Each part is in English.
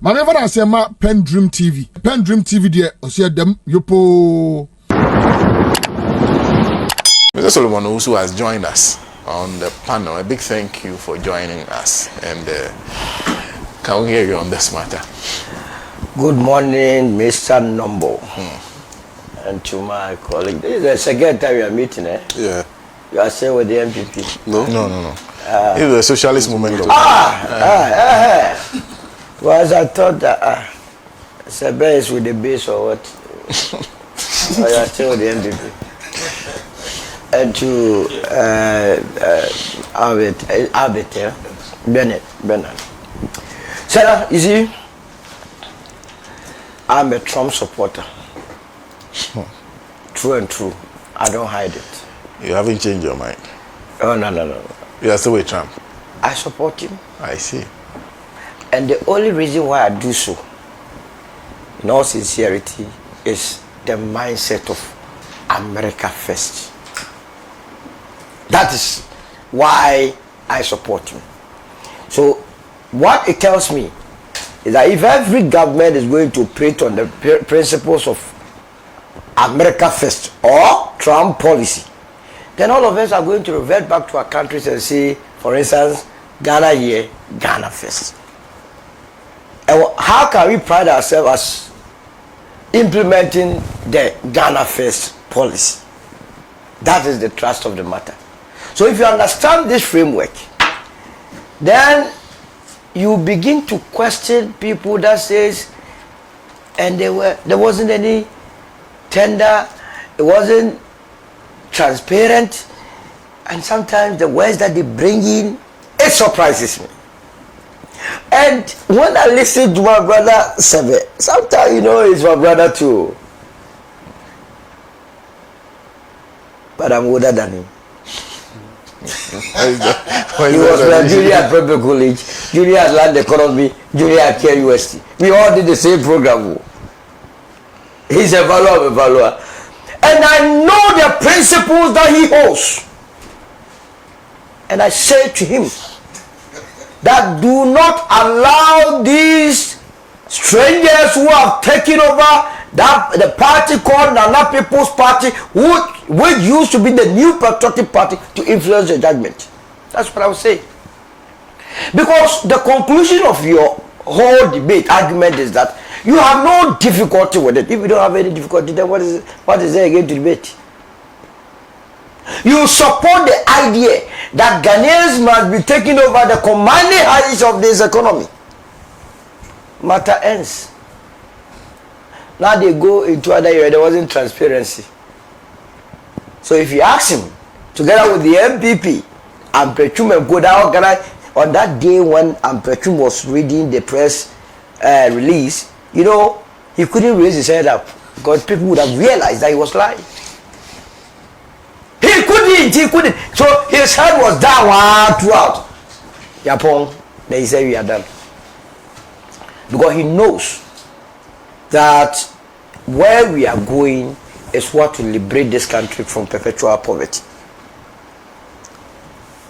Maneva na sema PENDREAM TV. PENDREAM TV there osia dem yopo. Mr. Solomon Owusu has joined us on the panel. A big thank you for joining us, and can we hear you on this matter? Good morning, Mr. Nombo, and to my colleague. This is the second time we are meeting, eh? Yeah. You are saying with the NPP? No. It's the socialist movement. Well, I thought that it's a base with the base or what? You are saying with the NPP. And to Albert, Bernard. Sarah, you see, I'm a Trump supporter. True and true. I don't hide it. You haven't changed your mind? Oh, no. You are still with Trump? I support him. I see. And the only reason why I do so, in all sincerity, is the mindset of America first. That is why I support him. So, what it tells me is that if every government is going to operate on the principles of America first or Trump policy, then all of us are going to revert back to our countries and say, for instance, Ghana here, Ghana first. And how can we pride ourselves as implementing the Ghana first policy? That is the thrust of the matter. So if you understand this framework, then you begin to question people that says, and there wasn't any tender, it wasn't transparent, and sometimes the words that they bring in, it surprises me. And when I listen to my brother Seve, sometimes he's my brother too, but I'm older than him. He was my junior at Prep College, junior at Land Economy, junior at KUST. We all did the same program. He's a valuer. And I know the principles that he holds. And I say to him that do not allow these strangers who have taken over the party called Nana People's Party, which used to be the New Patriotic Party, to influence the judgment. That's what I would say. Because the conclusion of your whole debate, argument is that you have no difficulty with it. If you don't have any difficulty, then what is there again to debate? You support the idea that Ghanaians must be taking over the commanding heights of this economy. Matter ends. Now they go into other area, there wasn't transparency. So if you ask him, together with the NPP, Ampechum and go down on that day when Ampechum was reading the press release, he couldn't raise his head up because people would have realized that he was lying. He couldn't. So his head was down throughout. Yapon, then he said, we are done. Because he knows that where we are going is what will liberate this country from perpetual poverty.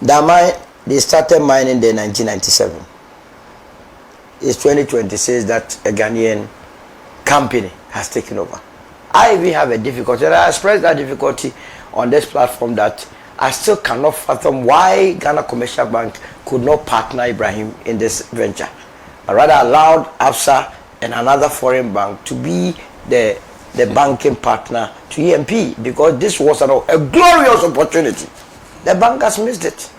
They started mining there in 1997. It's 2026 that a Ghanaian company has taken over. I even have a difficulty, and I expressed that difficulty on this platform, that I still cannot fathom why Ghana Commercial Bank could not partner Ibrahim in this venture, but rather allowed AFSA and another foreign bank to be the banking partner to EMP, because this was a glorious opportunity. The bank has missed it.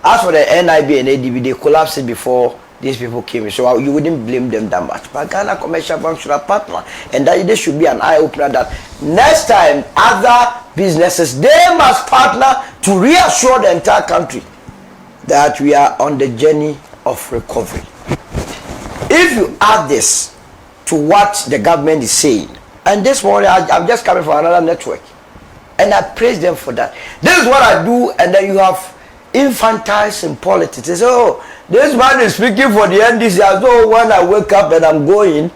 As for the NIB and ADB, they collapsed it before these people came in, so you wouldn't blame them that much. But Ghana Commercial Bank should have partnered, and that this should be an eye-opener that next time other businesses, they must partner to reassure the entire country that we are on the journey of recovery. If you add this to what the government is saying, and this morning I'm just coming from another network, and I praise them for that. This is what I do, and then you have infantiles in politics. They say, oh, this man is speaking for the NDC. As though when I wake up and I'm going,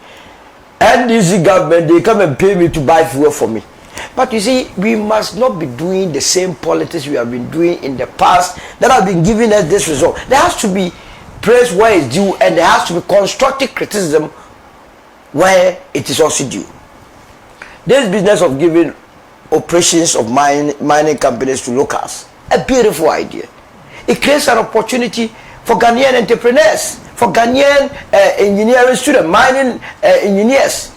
NDC government, they come and pay me to buy fuel for me. But you see, we must not be doing the same politics we have been doing in the past that have been giving us this result. There has to be praise where it's due, and there has to be constructive criticism where it is also due. This business of giving operations of mining companies to locals, a beautiful idea. It creates an opportunity for Ghanaian entrepreneurs, for Ghanaian engineering students, mining engineers,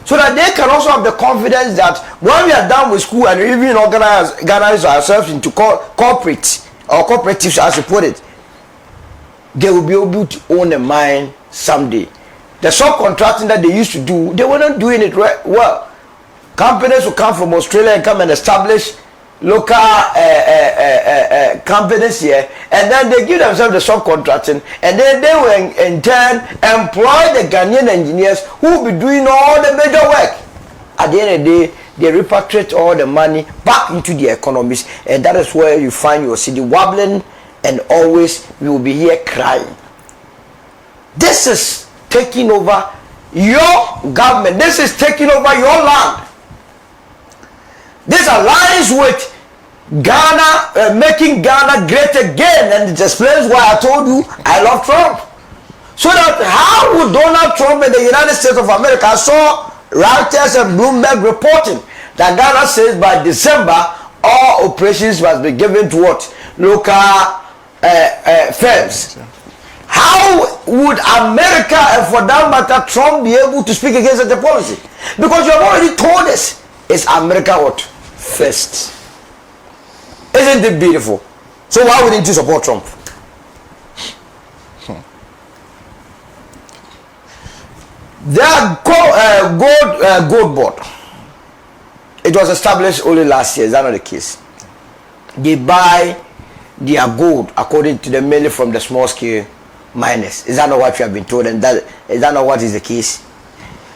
so that they can also have the confidence that when we are done with school and we even organize ourselves into corporate or cooperatives, as you put it, they will be able to own a mine someday. The subcontracting that they used to do, they were not doing it well. Companies will come from Australia and come and establish local companies here, and then they give themselves the subcontracting, and then they will in turn employ the Ghanaian engineers who will be doing all the major work. At the end of the day, they repatriate all the money back into the economies, and that is where you find your city wobbling, and always we will be here crying. This is taking over your government. This is taking over your land. This aligns with Ghana, making Ghana great again, and it explains why I told you I love Trump. So that how would Donald Trump in the United States of America, I saw Reuters and Bloomberg reporting that Ghana says by December all operations must be given to what? Local firms. How would America, and for that matter Trump, be able to speak against such a policy? Because you have already told us it's America what? First. Isn't it beautiful? So why wouldn't you support Trump? The gold board, it was established only last year. Is that not the case? They buy their gold according to the mainly from the small scale miners. Is that not what you have been told? And that is that not what is the case?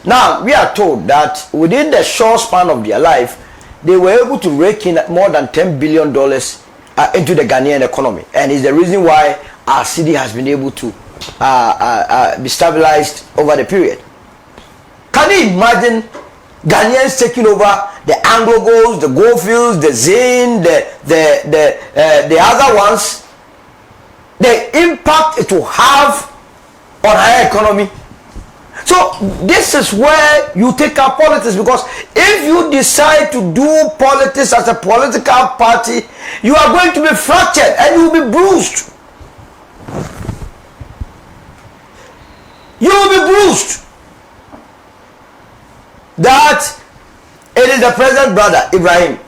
Now we are told that within the short span of their life, they were able to rake in more than $10 billion into the Ghanaian economy, and is the reason why our city has been able to be stabilized over the period. Can you imagine Ghanaians taking over the Anglo Golds, the Goldfields, the Zane, the other ones? The impact it will have on our economy. So this is where you take up politics, because if you decide to do politics as a political party, you are going to be fractured and you will be bruised. You will be bruised. That it is the president's brother, Ibrahim.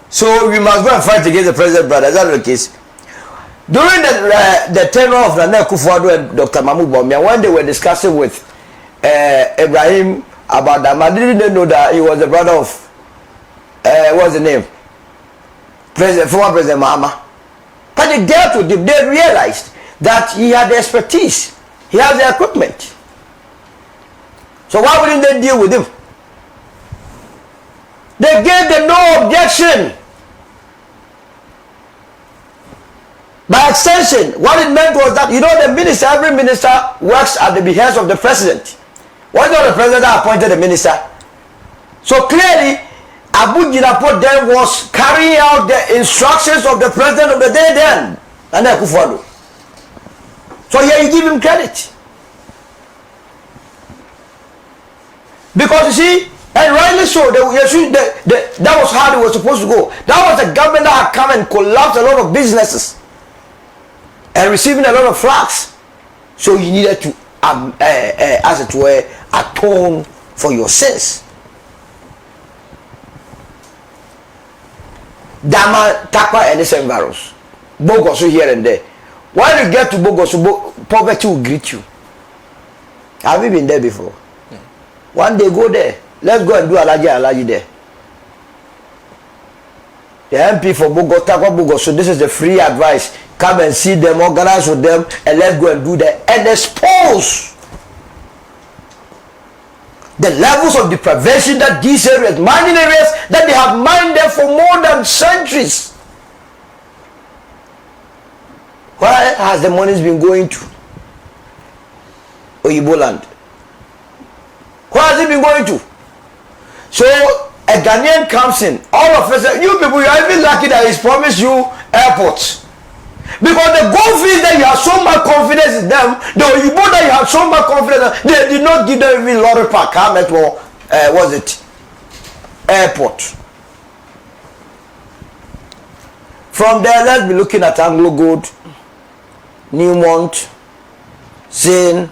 So we must go and fight against the president's brother. Is that the case? During the tenure of Nana Akufo-Addo and Dr. Mahmoud Bawumia, when they were discussing with Ibrahim about that, I didn't know that he was the brother of what's the name? Former President Mahama. But they dealt with him. They realized that he had the expertise. He has the equipment. So why wouldn't they deal with him? They gave the no objection. By extension, what it meant was that, you know, the minister, every minister works at the behest of the president. Was not the president that appointed the minister? So clearly, Abu Jinapot then was carrying out the instructions of the president of the day then, Nana Akufo-Addo. So here you give him credit. Because you see, and rightly so, that was how they were supposed to go. That was the government that had come and collapsed a lot of businesses and receiving a lot of flags. So you needed to, as it were, atone for your sins. Dama, Takwa, and the same virus. Bogosu here and there. When you get to Bogosu, poverty will greet you. Have you been there before? Yeah. One day go there. Let's go and do Alaji there. The MP for Bogosu, this is the free advice. Come and see them, organize with them, and let's go and do that and expose the levels of deprivation that these areas, mining areas, that they have mined there for more than centuries. Where has the money been going to? Oyibo land. Where has it been going to? So a Ghanaian comes in, all of us, you people, you are even lucky that he's promised you airports. Because Because the goldfish that you have so much confidence in them, the Oyibo that you have so much confidence in, they did not give them even lorry park, was it? Airport. From there, let's be looking at Anglo Gold, Newmont, Zane,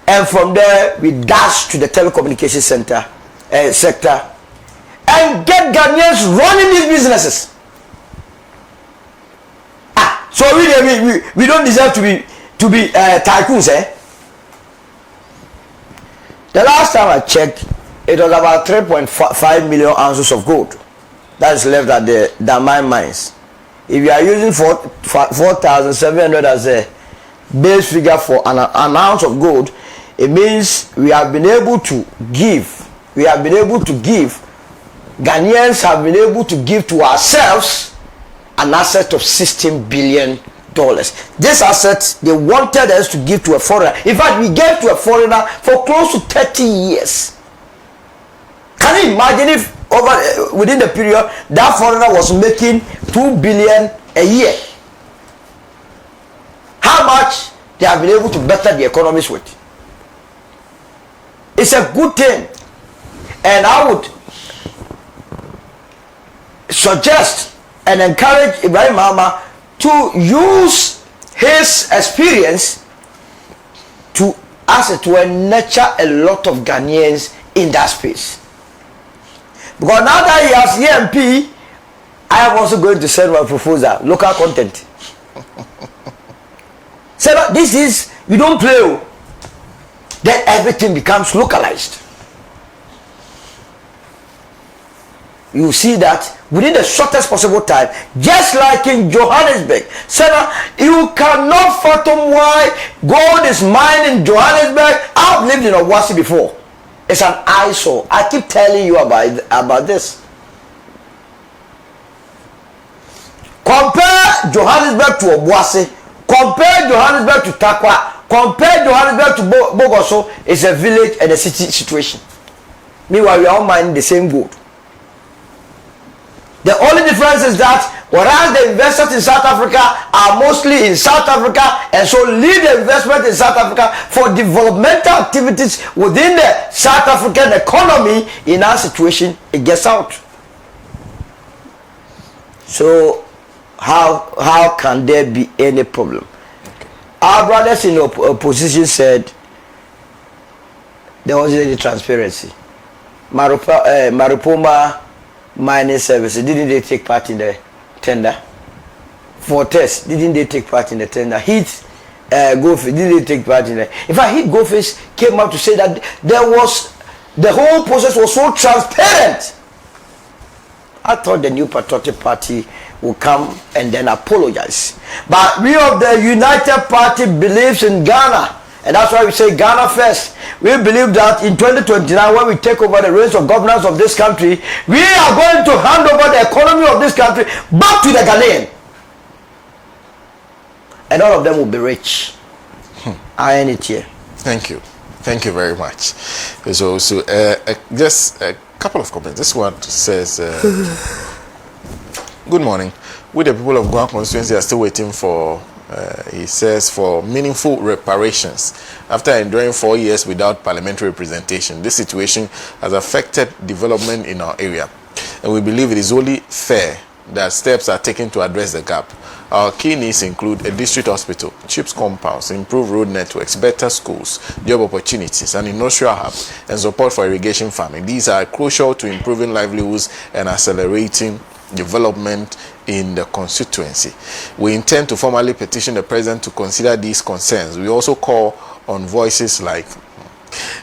and from there we dash to the telecommunication sector and get Ghanaians running these businesses. So we don't deserve to be tycoons, eh? The last time I checked, it was about 3.5 million ounces of gold that is left at the Damai mines. If you are using 4,700 as a base figure for an ounce of gold, it means we have been able to give. Ghanaians have been able to give to ourselves an asset of $16 billion. This asset, they wanted us to give to a foreigner. In fact, we gave to a foreigner for close to 30 years. Can you imagine if within the period, that foreigner was making $2 billion a year? How much they have been able to better the economies with? It's a good thing. And I would suggest and encourage Ibrahim Mahama to use his experience to nurture a lot of Ghanaians in that space. Because now that he has EMP, I am also going to send my proposal, local content. So this is, you don't play, then everything becomes localized. You see that within the shortest possible time, just like in Johannesburg. Sarah, you cannot fathom why gold is mined in Johannesburg. I've lived in Owusu before. It's an eyesore. I keep telling you about this. Compare Johannesburg to Owusu. Compare Johannesburg to Takwa. Compare Johannesburg to Bogoso. It's a village and a city situation. Meanwhile, we are all mining the same gold. The only difference is that whereas the investors in South Africa are mostly in South Africa and so leave the investment in South Africa for developmental activities within the South African economy, in our situation, it gets out. So how can there be any problem? Our brothers in opposition said there wasn't any transparency. Marupoma mining services, didn't they take part in the tender? Fortes, didn't they take part in the tender? Heat Goldfish, didn't they take part in the... In fact, Heat Goldfish came out to say that the whole process was so transparent. I thought the New Patriotic Party would come and then apologize. But we of the United Party believes in Ghana. And that's why we say Ghana first. We believe that in 2029, when we take over the reins of governance of this country, we are going to hand over the economy of this country back to the Ghanaian. And all of them will be rich. I end it here. Thank you. Thank you very much. So just a couple of comments. This one says, good morning. We, the people of Guam Constituency, are still waiting for... he says, for meaningful reparations after enduring 4 years without parliamentary representation. This situation has affected development in our area, and we believe it is only fair that steps are taken to address the gap. Our key needs include a district hospital, CHIPS compounds, improved road networks, better schools, job opportunities, an industrial hub, and support for irrigation farming. These are crucial to improving livelihoods and accelerating development in the constituency. We intend to formally petition the president to consider these concerns. We also call on voices like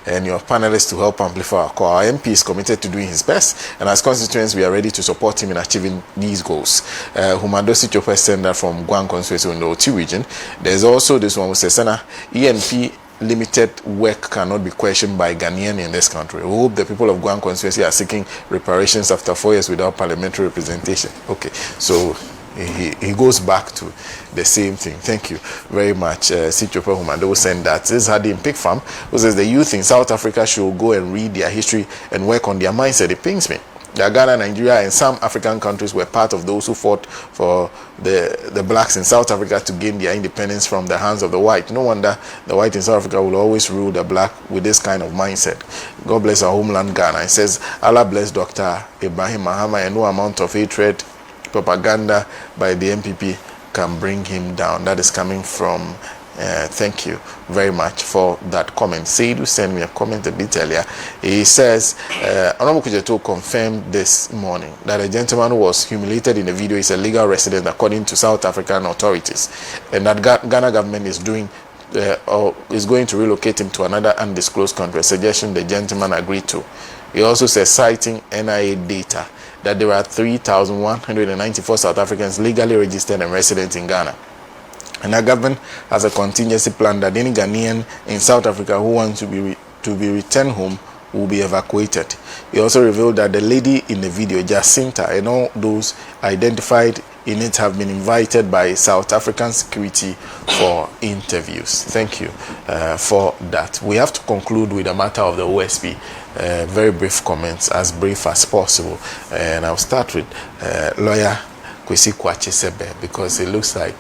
and your panelists to help amplify our call. Our MP is committed to doing his best, and as constituents, we are ready to support him in achieving these goals. Humandosi Chopa sender from Guam Constituency in the OT region. There's also this one who says, Sana, ENP limited work cannot be questioned by Ghanaian in this country. We hope the people of Guam Constituency are seeking reparations after 4 years without parliamentary representation. Okay, so he goes back to the same thing. Thank you very much, Sichope Humando, who sent that. This is Hadi in Pig Farm, who says the youth in South Africa should go and read their history and work on their mindset. It pains me that Ghana, Nigeria, and some African countries were part of those who fought for the blacks in South Africa to gain their independence from the hands of the white. No wonder the white in South Africa will always rule the black with this kind of mindset. God bless our homeland Ghana. It says, Allah bless Dr. Ibrahim Mahama, and no amount of hatred, propaganda by the NPP can bring him down. That is coming from thank you very much for that comment. Seidu sent me a comment a bit earlier. He says, Honorable Kujeto confirmed this morning that a gentleman who was humiliated in the video is a legal resident according to South African authorities, and that Ghana government is doing or is going to relocate him to another undisclosed country, a suggestion the gentleman agreed to. He also says, citing NIA data, that there are 3,194 South Africans legally registered and resident in Ghana. And our government has a contingency plan that any Ghanaian in South Africa who wants to be returned home will be evacuated. He also revealed that the lady in the video, Jacinta, and all those identified in it have been invited by South African security for interviews. Thank you for that. We have to conclude with the matter of the OSP. Very brief comments, as brief as possible. And I'll start with lawyer Kwesi Kwachesebe, because it looks like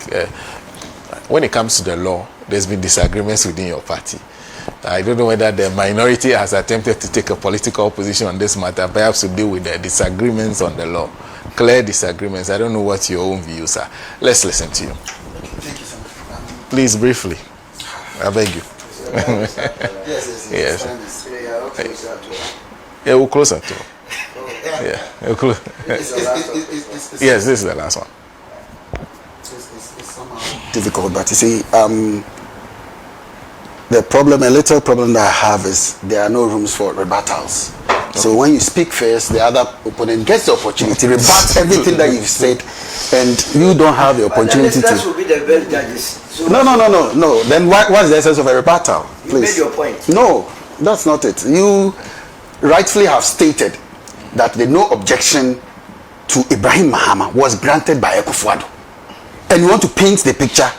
when it comes to the law, there's been disagreements within your party. I don't know whether the minority has attempted to take a political position on this matter, perhaps to deal with the disagreements on the law. Clear disagreements. I don't know what your own views are. Let's listen to you. Thank you so much. Please, briefly. I beg you. Yes. Yeah, we're closer to it. Yeah, we're close. Yes, this is the last one. Difficult, but you see, a little problem that I have is there are no rooms for rebuttals. Okay. So when you speak first, the other opponent gets the opportunity to rebut everything that you've said, and you don't have the opportunity to. Will be the best judges. So No. Then what's the essence of a rebuttal? Please. You made your point. No, that's not it. You rightfully have stated that the no objection to Ibrahim Mahama was granted by Akufo-Addo. And you want to paint the picture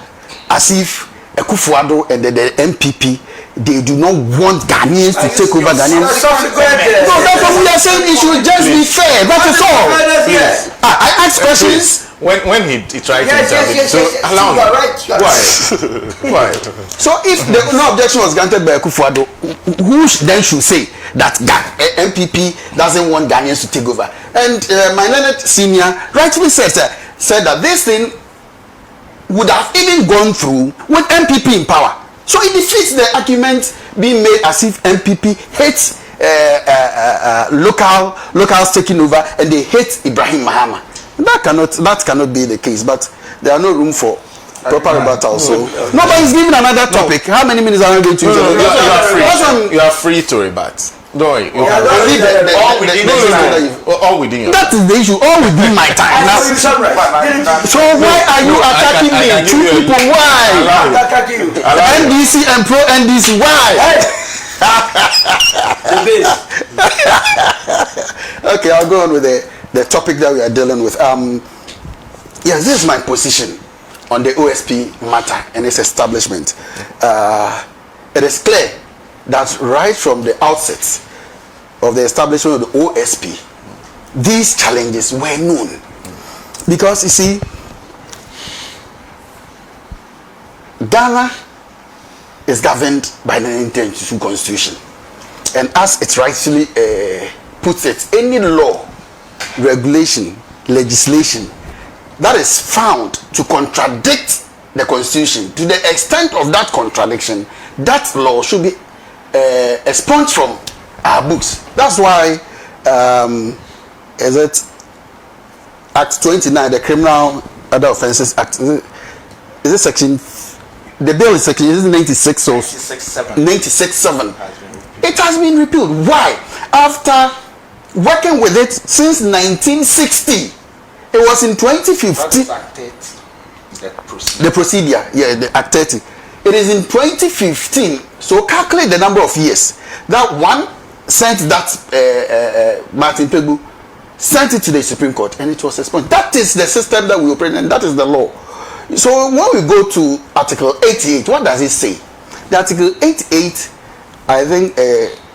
as if Akufo-Addo and the NPP, they do not want Ghanaians to take over Ghanaians. No, that's what we are saying. It should just be fair. That is all. Yes. I ask questions. When he tried to intervene, so allow me. Why? So if the no objection was granted by Akufo-Addo, who then should say that NPP doesn't want Ghanaians to take over? And my learned senior rightfully said that this thing would have even gone through with NPP in power. So it defeats the argument being made as if NPP hates locals taking over and they hate Ibrahim Mahama. That cannot be the case. But there are no room for proper rebuttal. So nobody's giving another topic. How many minutes are we going to use? You are free to rebut. Don't worry. All within your that is the issue. All within my time. So why are you attacking me? Two people. Why? NDC and pro NDC. Why? Okay, I'll go on with the topic that we are dealing with. Yes, this is my position on the OSP matter and its establishment. It is clear that right from the outset of the establishment of the OSP, these challenges were known. Because you see, Ghana is governed by the 1992 Constitution. And as it rightfully puts it, any law, regulation, legislation that is found to contradict the Constitution, to the extent of that contradiction, that law should be expunged from our books. That's why is it Act 29, the Criminal Other Offences Act, is it section, the bill is section, is it 96.7? It has been repealed. Why? After working with it since 1960, it was in 2015. The procedure, yeah, the Act 30. It is in 2015. So calculate the number of years that one sent that Martin Pegu sent it to the Supreme Court, and it was expunged. That is the system that we operate, and that is the law. So when we go to Article 88, what does it say? The Article 88, I think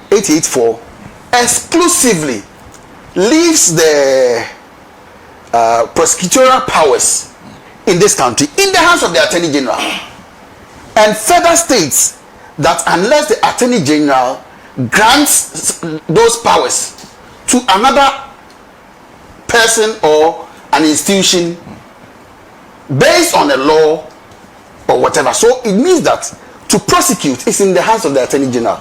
88.4, exclusively leaves the prosecutorial powers in this country in the hands of the Attorney General, and further states that unless the Attorney General grants those powers to another person or an institution based on a law or whatever, so it means that to prosecute is in the hands of the Attorney General.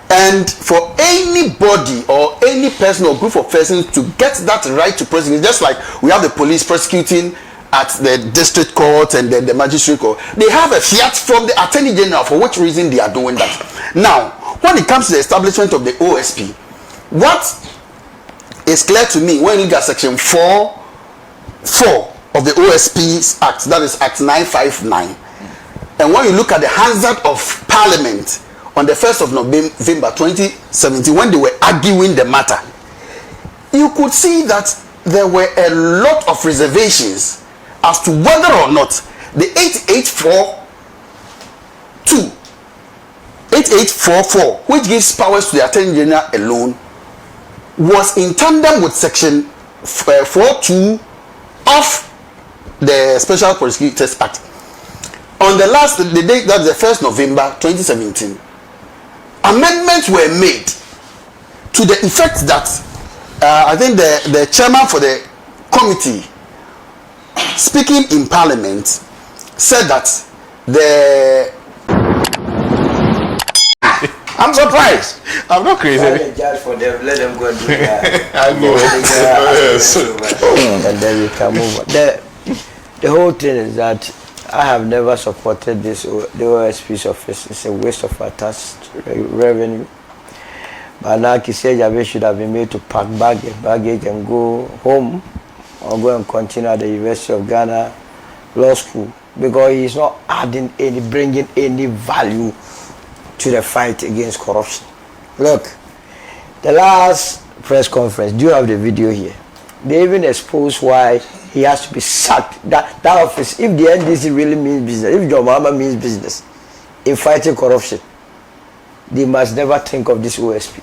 And for anybody or any person or group of persons to get that right to prosecute, just like we have the police prosecuting at the district court and then the magistrate court, they have a fiat from the Attorney General for which reason they are doing that. Now, when it comes to the establishment of the OSP, what is clear to me when you look at section 4 of the OSP Act, that is Act 959, and when you look at the hazard of Parliament on the 1st of November 2017, when they were arguing the matter, you could see that there were a lot of reservations as to whether or not the 8844, which gives powers to the Attorney General alone, was in tandem with section 42 of the Special Prosecutors Act. On the day, that's the 1st November 2017, amendments were made to the effect that I think the chairman for the committee, speaking in Parliament, said that I'm surprised. I'm not crazy. Judge for them, let them go and do that. I know. And then we can move on. The whole thing is that I have never supported the OSP's office. It's a waste of our tax revenue. But now Kisei Jabe should have been made to pack baggage and go home or go and continue at the University of Ghana Law School, because he's not bringing any value to the fight against corruption. Look, the last press conference, do you have the video here? They even exposed why he has to be sacked. That office, if the NDC really means business, if John Mahama means business in fighting corruption, they must never think of this OSP.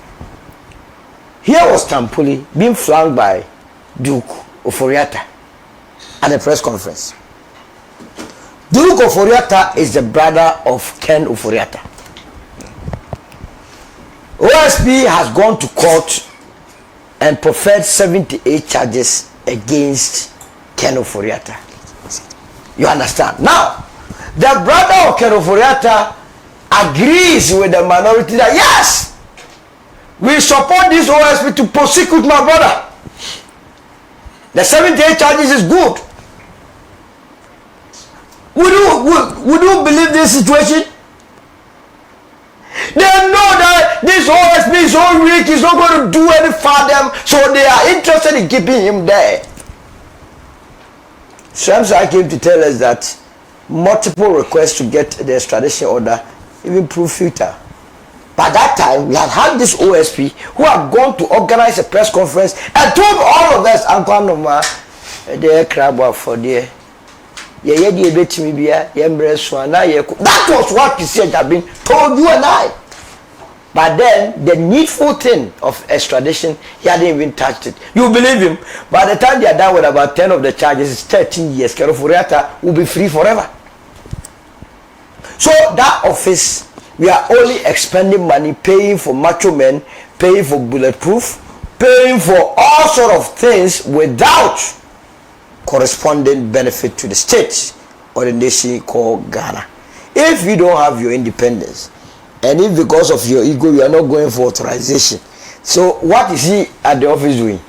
Here was Tampuli being flanked by Duke Oforiatta at the press conference. Duke Oforiatta is the brother of Ken Oforiatta. OSP has gone to court and preferred 78 charges against Ken Oforiatta. You understand? Now, the brother of Ken Oforiatta agrees with the minority that yes, we support this OSP to prosecute my brother. The 78 charges is good. Would you believe this situation? They know that this OSP is so weak, he's not going to do any for them, so they are interested in keeping him there. Shamsa came to tell us that multiple requests to get the extradition order even proved futile. By that time, we had this OSP who had gone to organize a press conference and told all of us, that was what he said had been told you and I. But then the needful thing of extradition, he hadn't even touched it. You believe him? By the time they are done with about 10 of the charges, it's 13 years. Ken Oforiatta will be free forever. So that office, we are only expending money, paying for macho men, paying for bulletproof, paying for all sort of things without corresponding benefit to the state or the nation called Ghana. If you don't have your independence, and if because of your ego you are not going for authorization, so what is he at the office doing?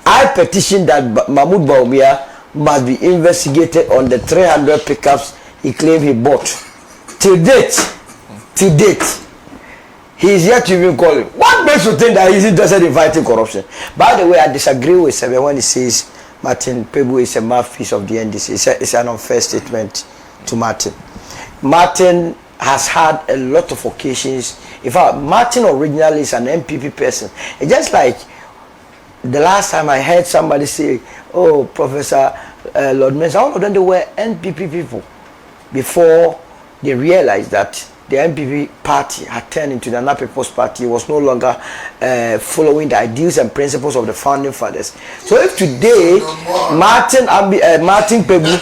I petitioned that Mahmoud Bawumia must be investigated on the 300 pickups he claimed he bought. To date, he is yet to even call him. What makes you think that he's interested in fighting corruption? By the way, I disagree with Sebe when he says Martin Pebu is a mouthpiece of the NDC. It's an unfair statement to Martin. Martin has had a lot of occasions. In fact, Martin originally is an NPP person. It's just like the last time I heard somebody say, oh, Professor Lord Mensa, all of them, they were NPP people before they realized that the NPP party had turned into the Nana People's Party. It was no longer following the ideals and principles of the founding fathers. So if today Martin Pebu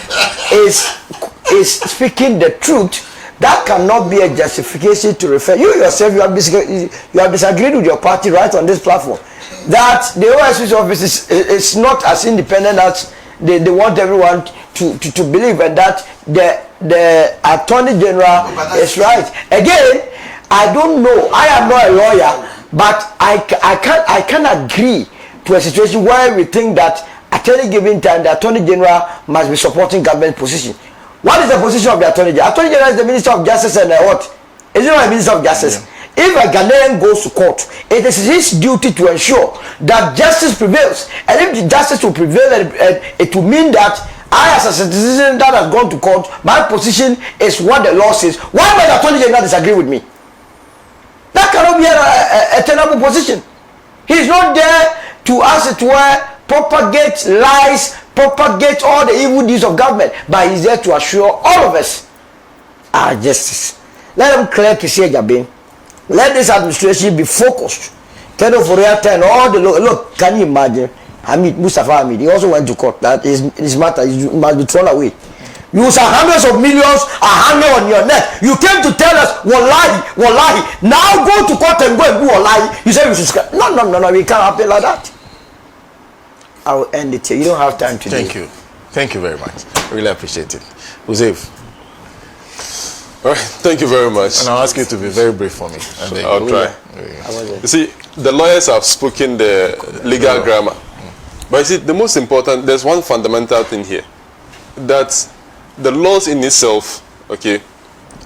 is speaking the truth, that cannot be a justification to refer. You yourself, you have disagreed with your party right on this platform that the OSP's office is not as independent as they want everyone to believe, and that the Attorney General is right. Again, I don't know. I am not a lawyer, but I can agree to a situation where we think that at any given time the Attorney General must be supporting government position. What is the position of the Attorney General? Attorney General is the Minister of Justice, and what? Is it not a Minister of Justice? Yeah. If a Ghanaian goes to court, it is his duty to ensure that justice prevails. And if the justice will prevail, it will mean that I, as a citizen that has gone to court, my position is what the law says. Why might the Attorney General disagree with me? That cannot be a tenable position. He is not there to, as it were, propagate lies, propagate all the evil deeds of government, but he's there to assure all of us our justice. Let them clear to say, Jabin. Let this administration be focused. Tell of real time all the look. Can you imagine? Mustafa Hamid, he also went to court. That is his matter. He must be thrown away. You saw hundreds of millions are hanging on your neck. You came to tell us, wallahi. Now go to court and go and do wallahi. You say we should scrap. No. We can't happen like that. I will end it here. You don't have time today. Thank you very much. I really appreciate it. Uzeif. All right, thank you very much. And I'll ask you to be very brief for me. And I'll try. You see, the lawyers have spoken the legal grammar. But you see, the most important, there's one fundamental thing here. That the laws in itself, okay,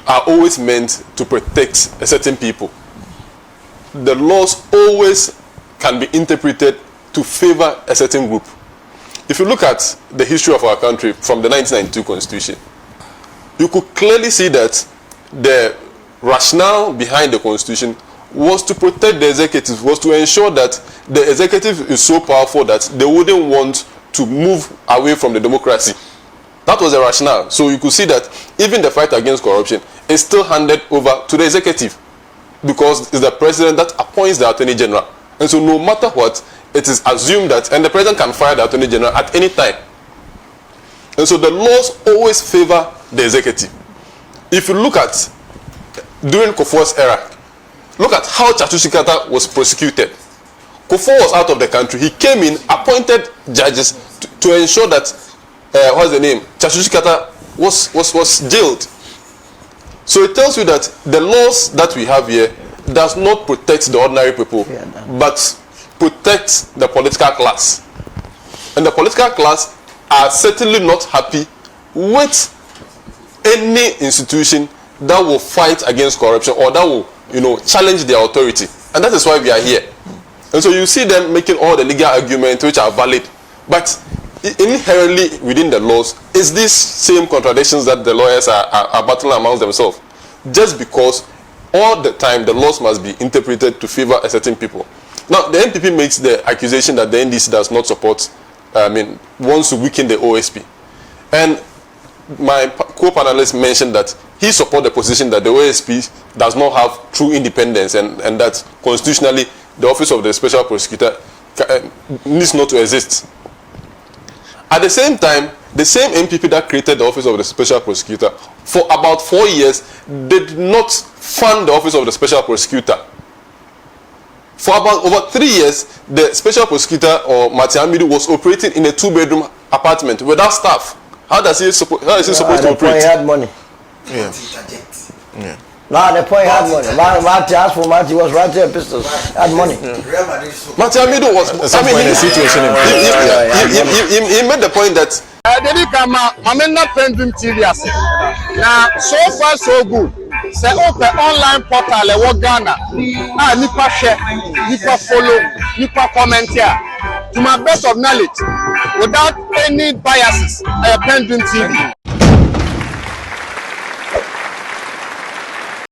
are always meant to protect a certain people. The laws always can be interpreted to favor a certain group. If you look at the history of our country from the 1992 Constitution, you could clearly see that the rationale behind the Constitution was to protect the executive, was to ensure that the executive is so powerful that they wouldn't want to move away from the democracy. That was the rationale. So you could see that even the fight against corruption is still handed over to the executive, because it's the president that appoints the Attorney General. And so no matter what, it is assumed that, and the president can fire the Attorney General at any time. And so the laws always favor the executive. If you look at during Kufuor's era, look at how Chatushikata was prosecuted. Kufuor was out of the country. He came in, appointed judges to ensure that what's the name? Chatushikata was jailed. So it tells you that the laws that we have here does not protect the ordinary people, but protect the political class. And the political class are certainly not happy with any institution that will fight against corruption or that will, challenge their authority. And that is why we are here. And so you see them making all the legal arguments which are valid. But inherently within the laws is these same contradictions that the lawyers are battling amongst themselves. Just because all the time the laws must be interpreted to favor a certain people. Now, the NPP makes the accusation that the NDC does not support, wants to weaken the OSP. And my co-panelist mentioned that he supports the position that the OSP does not have true independence and that constitutionally the office of the special prosecutor needs not to exist. At the same time, the same NPP that created the office of the special prosecutor for about 4 years did not fund the office of the special prosecutor. For about over 3 years, the special prosecutor or Matiamidu was operating in a 2-bedroom apartment without staff. How is he supposed to operate? He had money. Yeah. Now the point had money. Mati asked for Mati, was writing epistles. Had money. Matiamidu was. In a situation. He made the point that. PENDREAM TV now so far so good. Say open online portal Ghana. Nipa share, nipa follow, nipa comment here. To my best of knowledge, without any biases, PENDREAM TV.